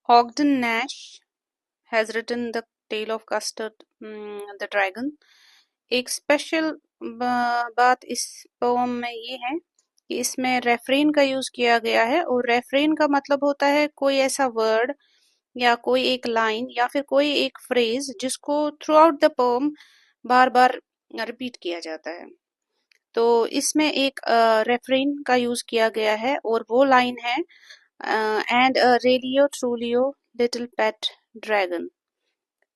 Ogden Nash has written The Tale of Custard the Dragon. एक special बात इस pome में ये है कि इसमें रेफरेन का यूज किया गया है, और रेफरेन का मतलब होता है कोई ऐसा वर्ड या कोई एक लाइन या फिर कोई एक फ्रेज जिसको through out the pome bar bar repeat किया जाता है। तो इसमें एक रेफरेन का यूज किया गया है और वो लाइन है and realio trulio little pet dragon.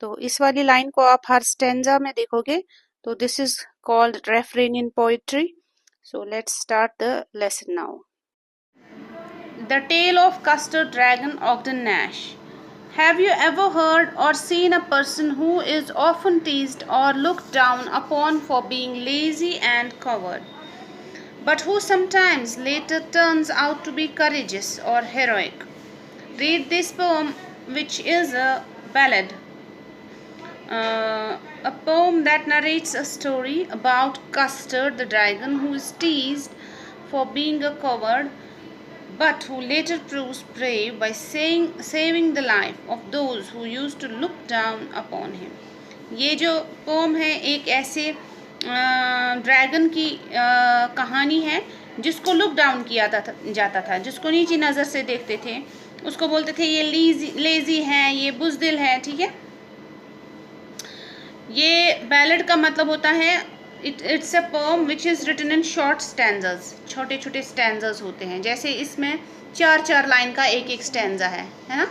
तो इस वाली लाइन को आप हर स्टेंजा में देखोगे, तो this is called refrain in poetry. So let's start the lesson now. The tale of custard dragon Ogden Nash. Have you ever heard or seen a person who is often teased or looked down upon for being lazy and coward, but who sometimes later turns out to be courageous or heroic? Read this poem, which is a ballad, a poem that narrates a story about Custard the dragon, who is teased for being a coward but who later proves brave by saving the life of those who used to look down upon him. ये जो pome है एक ऐसे dragon की कहानी है जिसको look down किया जाता था, जिसको नीची नज़र से देखते थे, उसको बोलते थे ये लेजी है, ये बुज़दिल है। ठीक है, ये बैलेड का मतलब होता है it's a poem which is written in short stanzas. छोटे छोटे स्टैंजर्स होते हैं, जैसे इसमें 4-4 लाइन का एक एक स्टैंजा है ना।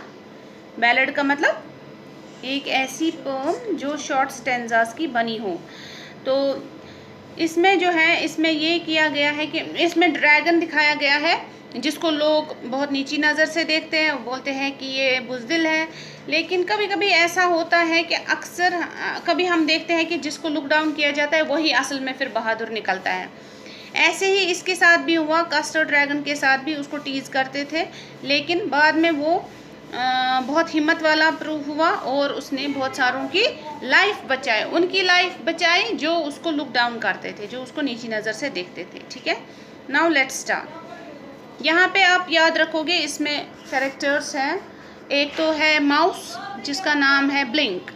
बैलेड का मतलब एक ऐसी पोम जो शॉर्ट स्टैंजास की बनी हो। तो इसमें जो है, इसमें ये किया गया है कि इसमें ड्रैगन दिखाया गया है जिसको लोग बहुत नीची नज़र से देखते हैं, बोलते हैं कि ये बुज़दिल है। लेकिन कभी कभी ऐसा होता है कि अक्सर कभी हम देखते हैं कि जिसको लुक डाउन किया जाता है वही असल में फिर बहादुर निकलता है। ऐसे ही इसके साथ भी हुआ, कस्टर्ड ड्रैगन के साथ भी उसको टीज़ करते थे, लेकिन बाद में वो बहुत हिम्मत वाला प्रूव हुआ और उसने बहुत सारों की लाइफ बचाई, उनकी लाइफ बचाई जो उसको लुक डाउन करते थे, जो उसको नीची नज़र से देखते थे। ठीक है, नाउ लेट्स स्टार्ट। यहाँ पे आप याद रखोगे इसमें कैरेक्टर्स हैं। एक तो है माउस जिसका नाम है ब्लिंक,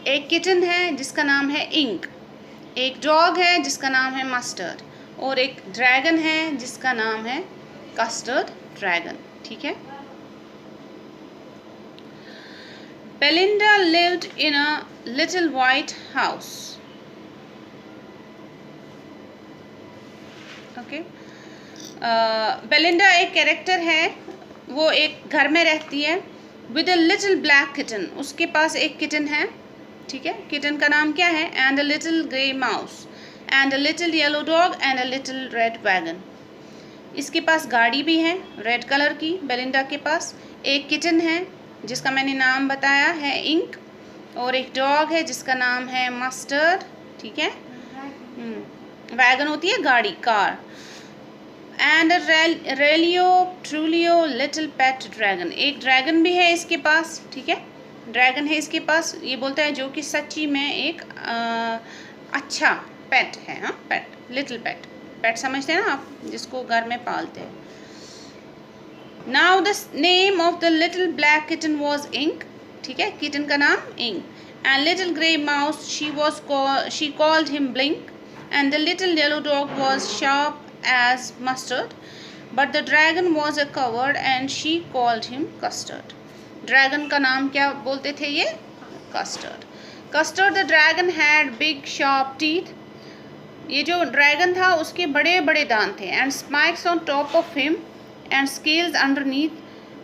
एक किटन है जिसका नाम है इंक, एक डॉग है जिसका नाम है मस्टर्ड, और एक ड्रैगन है जिसका नाम है कस्टर्ड ड्रैगन। ठीक है, Belinda lived in a little white house. Okay, Belinda एक कैरेक्टर है, वो एक घर में रहती है with a little black kitten, उसके पास एक किटन है। ठीक है, किटन का नाम क्या है? And a little grey mouse and a little yellow dog and a little red wagon. इसके पास गाड़ी भी है रेड कलर की, बेलिंडा के पास एक किटन है जिसका मैंने नाम बताया है इंक, और एक डॉग है जिसका नाम है मस्टर्ड। ठीक है, वैगन होती है गाड़ी, car. And realio trulio little pet dragon, एक ड्रैगन भी है इसके पास। ठीक है, ड्रैगन है इसके पास, ये बोलता है जो कि सच्ची में एक अच्छा पेट है। हाँ, पेट, लिटिल पेट, पेट समझते हैं ना आप, जिसको घर में पालते हैं। Now the name of the little black kitten was Ink. ठीक है, किटन का नाम Ink. And little grey mouse she called him Blink, and the little yellow dog was sharp as mustard, but the dragon was a coward and she called him custard. Dragon का नाम क्या बोलते थे ये? Custard. Custard the dragon had big sharp teeth, ये जो dragon था उसके बड़े बड़े दांत थे। And spikes on top of him and scales underneath,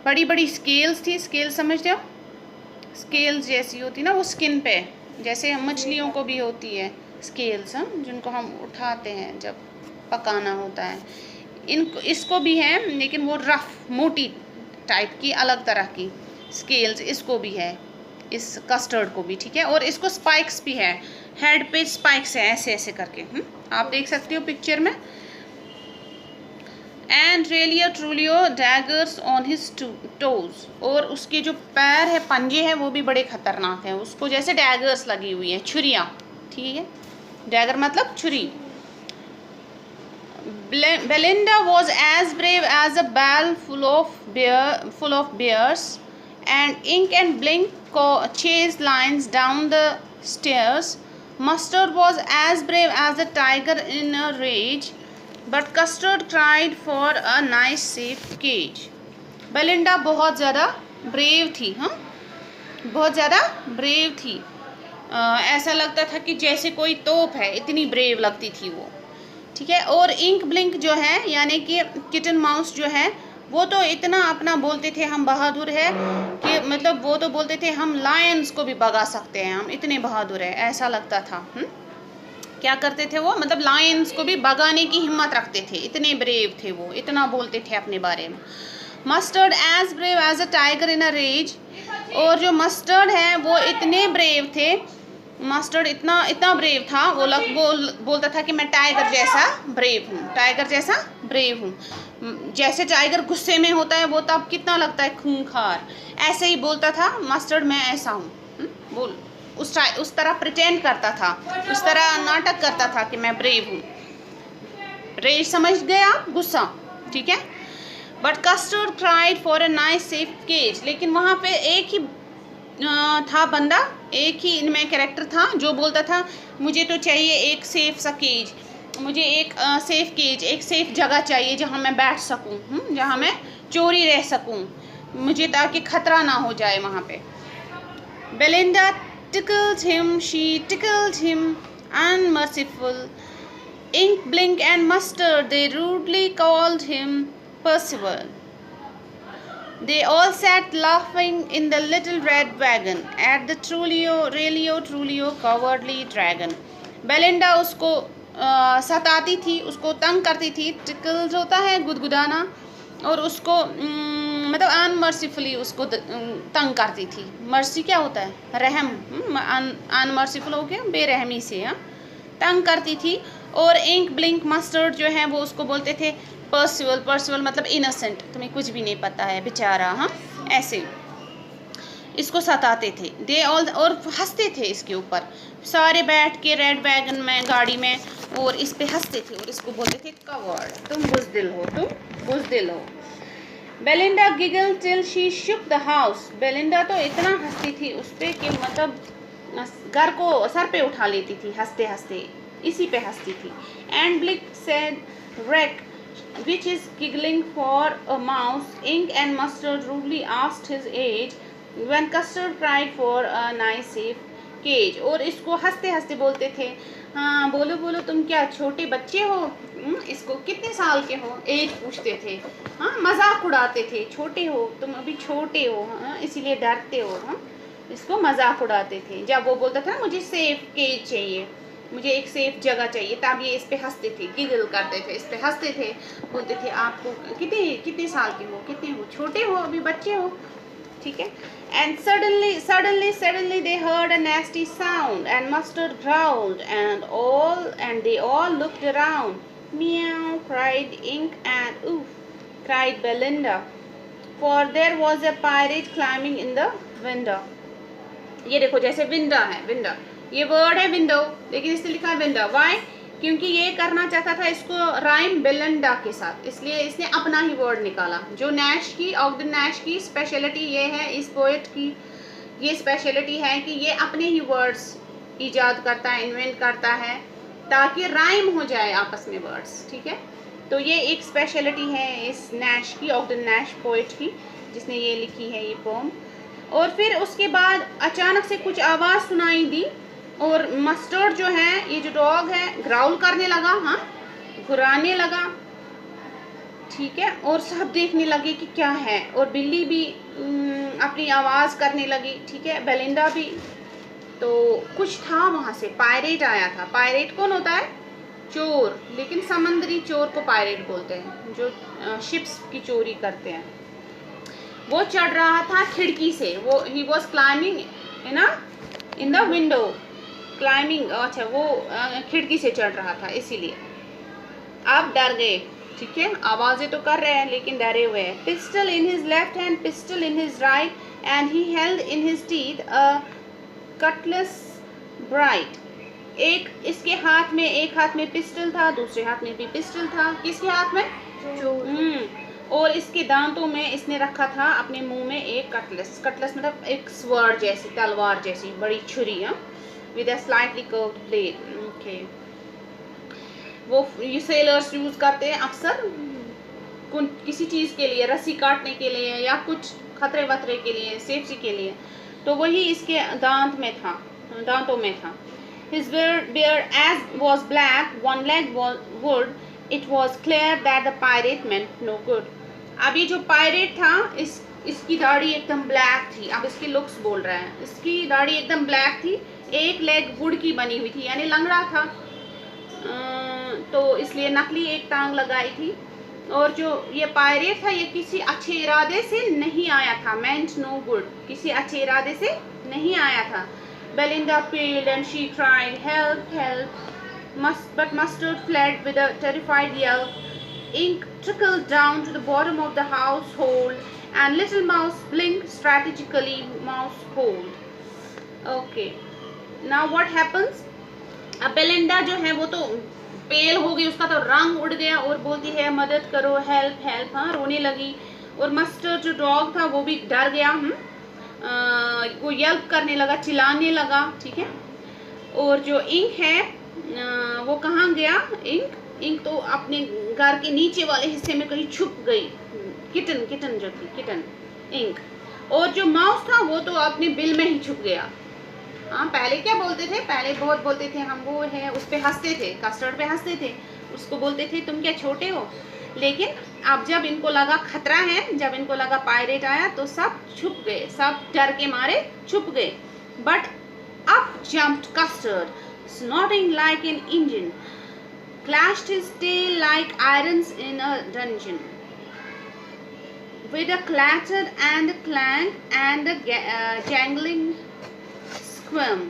बड़ी बड़ी स्केल्स थी। स्केल समझते हो? स्केल्स जैसी होती ना वो स्किन पे, जैसे मछलियों को भी होती है स्केल्स, हाँ, जिनको हम उठाते हैं जब पकाना होता है। इसको भी है, लेकिन वो रफ मोटी टाइप की अलग तरह की स्केल्स इसको भी है, इस कस्टर्ड को भी। ठीक है, और इसको स्पाइक्स भी है, हेड पे स्पाइक्स है ऐसे ऐसे करके, आप देख सकते हो पिक्चर में। And realio trulio daggers on his toes, और उसके जो पैर है, पंजे हैं, वो भी बड़े खतरनाक हैं, उसको जैसे डैगर्स लगी हुई हैं, छुरियाँ। ठीक है, डैगर मतलब छुरी। Belinda was as brave as a barrel full of bears, and Ink and Blink chased Lions down the stairs. Mustard was as brave as a tiger in a rage, but Custard cried for a nice safe cage. Belinda बहुत ज़्यादा brave थी, हाँ, बहुत ज़्यादा brave थी। ऐसा लगता था कि जैसे कोई तोप है, इतनी ब्रेव लगती थी वो, ठीक है। और इंक ब्लिंक जो है यानी कि किटन माउस जो है, वो तो इतना अपना बोलते थे हम बहादुर है कि मतलब वो तो बोलते थे हम लायंस को भी भगा सकते हैं, हम इतने बहादुर है, ऐसा लगता था। क्या करते थे वो, मतलब लायंस को भी भगाने की हिम्मत रखते थे, इतने ब्रेव थे वो, इतना बोलते थे अपने बारे में। Mustard as brave as a tiger in a rage, और जो मस्टर्ड है वो इतने ब्रेव थे, मस्टर्ड इतना ब्रेव था, वो बोलता था कि मैं टाइगर जैसा ब्रेव हूँ, टाइगर जैसा ब्रेव हूँ। जैसे टाइगर गुस्से में होता है वो तब कितना लगता है खूंखार, ऐसे ही बोलता था मस्टर्ड मैं ऐसा हूँ। बोल उस तरह प्रिटेंड करता था, उस तरह नाटक करता था कि मैं ब्रेव हूँ। रेज समझ गए आप, गुस्सा, ठीक है। But Custard cried for a nice safe cage, लेकिन वहाँ पे एक ही था बंदा, एक ही इनमें कैरेक्टर था जो बोलता था मुझे तो चाहिए एक सेफ सा केज, मुझे एक सेफ केज, एक सेफ जगह चाहिए जहाँ मैं बैठ सकूँ, जहाँ मैं चोरी रह सकूँ, मुझे ताकि खतरा ना हो जाए वहाँ पे। Belinda tickled him, she tickled him, unmerciful. Ink, Blink and Mustard, they rudely called him Percival. They all sat laughing in the little red wagon at the Trulio cowardly dragon. Belinda उसको सताती थी, उसको तंग करती थी, tickles होता है गुदगुदाना, और उसको मतलब अनमर्सीफुली उसको तंग करती थी। मर्सी क्या होता है, रहम, अनमर्सीफुल हो गया बेरहमी से, हाँ, तंग करती थी। और इंक ब्लिंक मस्टर्ड जो है वो उसको बोलते थे पर्सिवल मतलब इनोसेंट, तुम्हें कुछ भी नहीं पता है बेचारा, हाँ, ऐसे इसको सताते थे। दे ऑल, और हंसते थे इसके ऊपर, सारे बैठ के रेड वैगन में, गाड़ी में, और इस पे हंसते थे और इसको बोलते थे कवर्ड, तुम बुज़दिल हो, तुम बुज़दिल हो। Belinda giggle till she shook the house, Belinda तो इतना हंसती थी उस पर कि मतलब घर को सर पे उठा लेती थी हंसते हंसते, इसी पे हंसती थी। And Blink said wreck which is giggling for a mouse. Ink and Mustard rudely asked his age when Custard cried for a nice safe cage. और इसको हंसते हंसते बोलते थे, हाँ बोलो बोलो तुम क्या छोटे बच्चे हो, इसको कितने साल के हो, एज पूछते थे, हाँ, मजाक उड़ाते थे, छोटे हो तुम, अभी छोटे हो, हाँ, इसीलिए डरते हो, हाँ, इसको मजाक उड़ाते थे। जब वो बोलता था मुझे सेफ केज चाहिए, मुझे एक सेफ जगह चाहिए, तब ये इस पे हंसते थे, गिगल करते थे, इस पे हंसते थे, बोलते थे आपको कितने साल के हो, कितने हो, छोटे हो, अभी बच्चे हो, ठीक है। And suddenly they heard a nasty sound and Mustard growled and they all looked around. Meow, cried Ink, and oof, cried Belinda, for there was a pirate climbing in the window. ये देखो जैसे window है, window ये word है window, लेकिन इसने लिखा है विंडो, वाई, क्योंकि ये करना चाहता था इसको राइम बेलिंडा के साथ, इसलिए इसने अपना ही वर्ड निकाला। जो नैश की, ऑग्डन नैश की स्पेशलिटी ये है, इस पोएट की ये स्पेशलिटी है कि ये अपने ही वर्ड्स ईजाद करता है, इन्वेंट करता है, ताकि राइम हो जाए आपस में वर्ड्स, ठीक है। तो ये एक स्पेशलिटी है इस नैश की, ऑग्डन नैश पोएट की, जिसने ये लिखी है ये पोम। और फिर उसके बाद अचानक से कुछ आवाज़ सुनाई दी और मस्टर्ड जो है, ये जो डॉग है, ग्राउल करने लगा, हाँ, घुराने लगा, ठीक है, और सब देखने लगे कि क्या है, और बिल्ली भी अपनी आवाज़ करने लगी, ठीक है, बेलिंडा भी। तो कुछ था वहाँ से, पायरेट आया था। पायरेट कौन होता है, चोर, लेकिन समंदरी चोर को पायरेट बोलते हैं, जो शिप्स की चोरी करते हैं। वो चढ़ रहा था खिड़की से, वो he was climbing in the window, climbing, अच्छा वो खिड़की से चढ़ रहा था, इसीलिए आप डर गए, ठीक है, आवाज़ें तो कर रहे हैं लेकिन डरे हुए हैं। Pistol in his left hand, pistol in his right, and he held in his teeth a Cutlass bright. एक इसके हाथ में, एक हाथ में पिस्टल था, दूसरे हाथ में भी पिस्टल था, किसके हाथ में, और इसके दांतों में इसने रखा था अपने मुंह में एक कटलेस, कटलेस मतलब एक स्वर्ड जैसी, तलवार जैसी बड़ी छुरी, with a slightly curved blade. Okay, वो ये सेलर्स यूज करते हैं अक्सर किसी चीज के लिए, रस्सी काटने के लिए या कुछ खतरे वतरे के लिए, सेफ्टी के लिए, तो वही इसके दांतों में था। His beard as was black, one leg was wood. It was clear that the pirate meant no good. अब ये जो पायरेट था, इसकी दाढ़ी एकदम ब्लैक थी। अब इसकी लुक्स बोल रहा है, इसकी दाढ़ी एकदम ब्लैक थी, एक लेग वुड की बनी हुई थी, यानी लंगड़ा था, तो इसलिए नकली एक टांग लगाई थी। और जो ये पायरेट था, ये किसी अच्छे इरादे से नहीं आया था, meant no good, किसी अच्छे इरादे से नहीं आया था। Belinda paled and she cried, "Help, help!" But Mustard fled with a terrified yell. Ink trickled down to the bottom of the household, and Little Mouse blinked strategically. Mouse hold. Okay. Now what happens? अब Belinda जो है वो तो पेल हो गई, उसका तो रंग उड़ गया और बोलती है मदद करो, हेल्प हेल्प, हाँ, रोने लगी। और मस्टर्ड जो डॉग था वो भी डर गया, वो यल्प करने लगा, चिल्लाने लगा, ठीक है। और जो इंक है वो कहाँ गया? इंक तो अपने घर के नीचे वाले हिस्से में कहीं छुप गई। किटन जो थी, किटन, इंक। और जो माउस था वो तो अपने बिल में ही छुप गया। हाँ, पहले क्या बोलते थे? पहले बहुत बोलते थे, हम वो है, उस पे हंसते थे, कस्टर्ड पे हंसते थे, उसको बोलते थे तुम क्या छोटे हो। लेकिन अब जब इनको लगा खतरा है, जब इनको लगा पायरेट आया, तो सब छुप गए, सब डर के मारे छुप गए। But up jumped custard, snorting like an engine, clashed his tail like irons in a dungeon. With a clatter and a clank and a jangling squirm,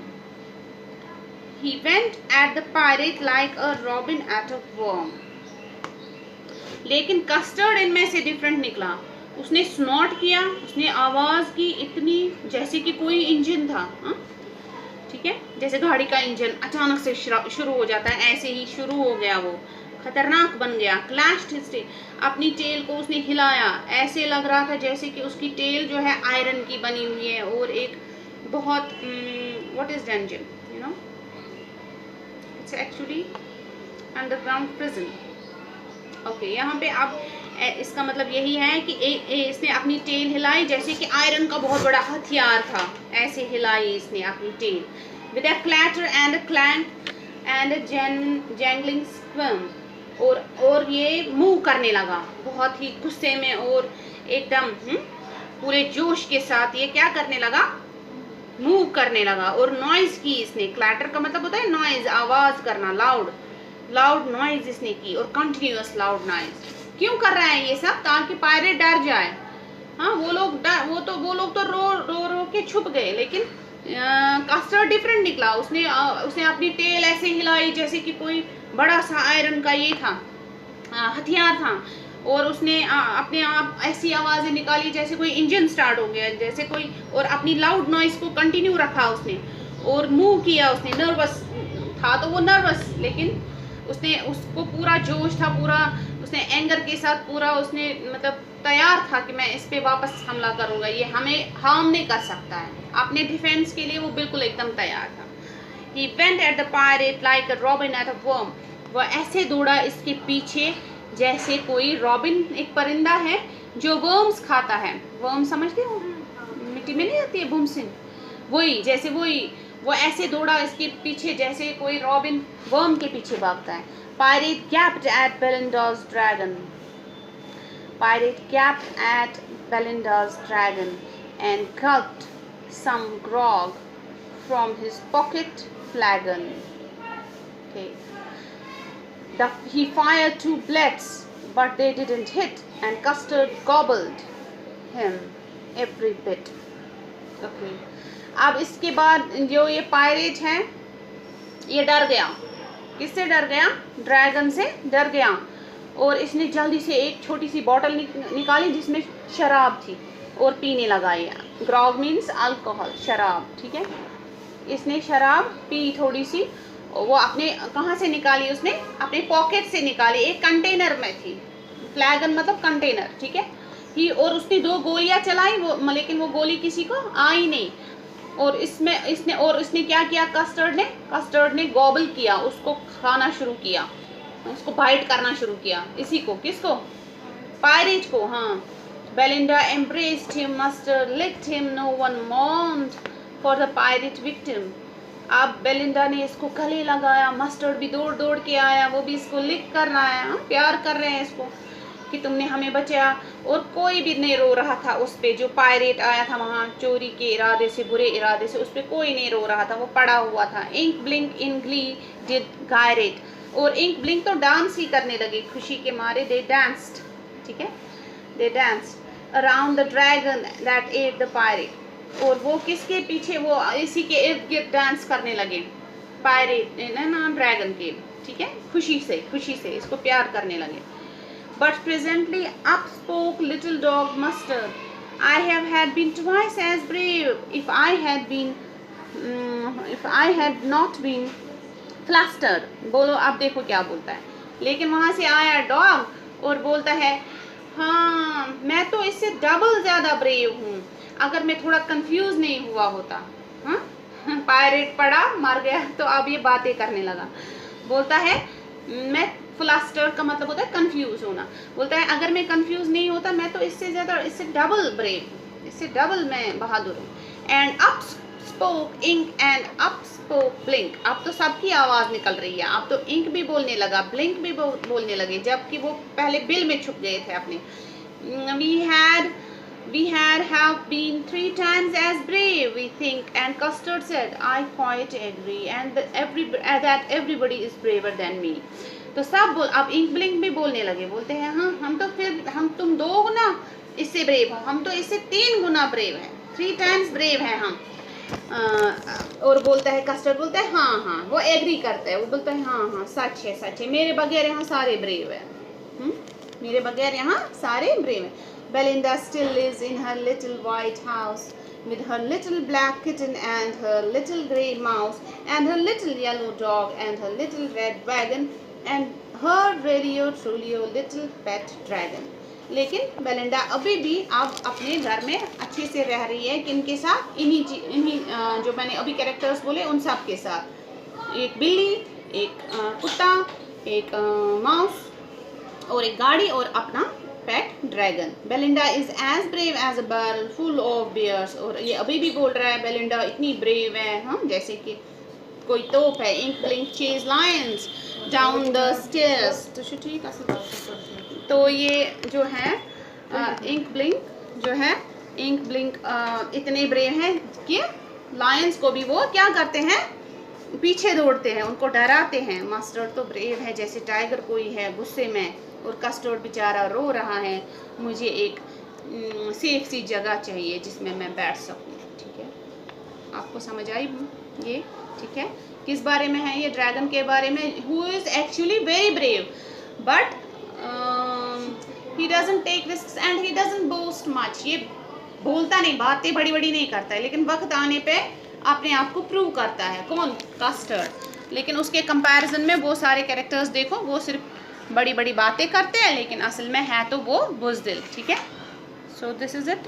he went at the pirate like a robin at a worm. लेकिन custard इनमें से different निकला। उसने snout किया, उसने आवाज की इतनी जैसे कि कोई इंजन था, ठीक है, जैसे गाड़ी का इंजन अचानक से शुरू हो जाता है, ऐसे ही शुरू हो गया, वो खतरनाक बन गया। क्लैश्ड हिज टेल, अपनी टेल को उसने हिलाया, ऐसे लग रहा था जैसे कि उसकी टेल जो है आयरन की बनी हुई है और एक बहुत what is dungeon, you know, it's actually underground prison. Okay, यहाँ पे अब इसका मतलब यही है कि इसने अपनी टेल हिलाई जैसे कि आयरन का बहुत बड़ा हथियार था, ऐसे हिलाई इसने अपनी tail. With a clatter and a clank and a jangling squirm, और ये मूव करने लगा बहुत ही गुस्से में और एकदम पूरे जोश के साथ ये क्या करने लगा? मूव करने लगा। और नॉइज की इसने, क्लैटर का मतलब होता है नॉइज, आवाज करना, लाउड नॉइज इसने की, और कंटिन्यूअस लाउड नॉइज। क्यों कर रहा है ये सब? ताकि पायरेट डर जाए। हाँ, वो लोग तो रो के छुप गए, लेकिन कस्टर्ड डिफरेंट निकला। उसने अपनी टेल ऐसे हिलाई जैसे कि कोई बड़ा सा आयरन का ये था, हथियार था, और उसने अपने आप ऐसी आवाजें निकाली जैसे कोई इंजन स्टार्ट हो गया, जैसे कोई, और अपनी लाउड नॉइज को कंटिन्यू रखा उसने, और मूव किया उसने। नर्वस था तो वो नर्वस, लेकिन उसको पूरा जोश था, पूरा उसने एंगर के साथ पूरा उसने मतलब तैयार था कि मैं इस पे वापस हमला करूंगा, ये हमें हार्म नहीं कर सकता है। अपने डिफेंस के लिए वो बिल्कुल एकदम तैयार था। He went at the pirate like a robin at a worm. वो ऐसे दौड़ा इसके पीछे जैसे कोई रॉबिन, एक परिंदा है जो वर्म्स खाता है। वर्म समझते हो? मिट्टी में नहीं आती है बुमसिन, वही वो ऐसे दौड़ा इसके पीछे जैसे कोई रॉबिन वर्म के पीछे भागता है। Pirate gaped at Belinda's dragon and gulped some grog from his pocket flagon. Okay. He fired 2 bullets, but they didn't hit, and Custard gobbled him every bit. Okay. अब इसके बाद जो ये पायरेट है, ये डर गया। किससे डर गया? ड्रैगन से डर गया। और इसने जल्दी से एक छोटी सी बॉटल निकाली जिसमें शराब थी, और पीने लगा। ये ग्रॉग मीन्स अल्कोहल, शराब, ठीक है। इसने शराब पी थोड़ी सी, वो अपने कहाँ से निकाली? उसने अपने पॉकेट से निकाली, एक कंटेनर में थी, फ्लैगन मतलब कंटेनर, ठीक है। ही और उसने 2 गोलियां चलाई, वो लेकिन वो गोली किसी को आई नहीं। और इसने क्या किया, कस्टर्ड ने गॉबल किया, उसको खाना शुरू किया, उसको बाइट करना शुरू किया। इसी को, किसको, पायरेट को, हाँ। Belinda embraced him, mustard licked him, no one mourned for the pirate victim। अब बेलिंडा ने इसको गले लगाया, मस्टर्ड भी दौड़ दौड़ के आया, वो भी इसको लिक कर रहा है, हाँ, प्यार कर रहे हैं इसको कि तुमने हमें बचाया। और कोई भी नहीं रो रहा था उस पे, जो पायरेट आया था वहाँ चोरी के इरादे से, बुरे इरादे से, उस पे कोई नहीं रो रहा था, वो पड़ा हुआ था। Ink Blink in glee did gyrate, और इंक ब्लिंक तो डांस ही करने लगे खुशी के मारे। दे डांस्ड, ठीक है, they danced around the dragon that ate the pirate. और वो किसके पीछे, वो इसी के इर्द गिर्द डांस करने लगे, पायरेट ना ड्रैगन के, ठीक है, खुशी से इसको प्यार करने लगे। But presently up spoke little dog Mustard, I had been twice as brave if I had not been flustered। बोलो, अब देखो क्या बोलता है। लेकिन वहाँ से आया डॉग और बोलता है, हाँ मैं तो इससे डबल ज़्यादा ब्रेव हूँ, अगर मैं थोड़ा कंफ्यूज नहीं हुआ होता। हाँ, पायरेट पड़ा मर गया तो अब ये बातें करने लगा। बोलता है, मैं फ्लस्टर का मतलब होता है कंफ्यूज होना। बोलता है अगर मैं कंफ्यूज नहीं होता मैं तो इससे ज़्यादा, इससे डबल ब्रेव, इससे डबल मैं बहादुर हूँ। And up spoke Ink and up spoke Blink. अब तो सबकी आवाज़ निकल रही है, अब तो इंक भी बोलने लगा, ब्लिंक भी बोलने लगे, जबकि वो पहले बिल में छुप गए थे अपने। We have been 3 times as brave, we think, and Custard said, I quite agree, and that everybody is braver than me। तो सब अब इंक ब्लिंक भी बोलने लगे, बोलते हैं हाँ हम तुम 2 गुना इससे ब्रेव हो, हम तो इससे 3 गुना ब्रेव हैं, 3 times ब्रेव हैं हम। और बोलता है, कस्टर्ड बोलता है हाँ, वो एग्री करता है, वो बोलता है हाँ सच है, मेरे बगैर यहाँ सारे ब्रेव हैं, मेरे बगैर यहाँ सारे ब्रेव हैं। Belinda still lives in her little white house with her little black kitten and her little grey mouse and her little yellow dog and her little red wagon and her really truly little pet dragon। लेकिन Belinda अभी भी अब अपने घर में अच्छे से रह रही है, किनके साथ, इन्हीं जो मैंने अभी कैरेक्टर्स बोले उन सब के साथ। एक बिल्ली, एक कुत्ता, एक माउस और एक गाड़ी और अपना pet dragon. Belinda is as brave as a barrel full of bears. और ये अभी भी बोल रहा है बेलिंडा इतनी ब्रेव है, हम जैसे कि कोई तोप है। Ink Blink chase lions down the stairs. तो ठीक है, तो ये जो है इंक ब्लिंक इतने ब्रेव हैं कि लायंस को भी वो क्या करते हैं, पीछे दौड़ते हैं, उनको डराते हैं। मस्टर्ड तो ब्रेव है जैसे टाइगर कोई है गुस्से में, और कस्टर्ड बेचारा रो रहा है, मुझे एक सेफ सी जगह चाहिए जिसमें मैं बैठ सकूं। ठीक है, आपको समझ आई ये? ठीक है, किस बारे में है ये? ड्रैगन के बारे में। Who is actually very brave but he doesn't take risks and he doesn't boast much. ये बोलता नहीं, बातें बड़ी बड़ी नहीं करता है, लेकिन वक्त आने पे अपने आप को प्रूव करता है। कौन? कस्टर्ड। लेकिन उसके कंपैरिजन में वो सारे कैरेक्टर्स देखो, वो सिर्फ बड़ी बड़ी बातें करते हैं, लेकिन असल में है तो वो बुज़दिल। ठीक है, सो दिस इज़ इट।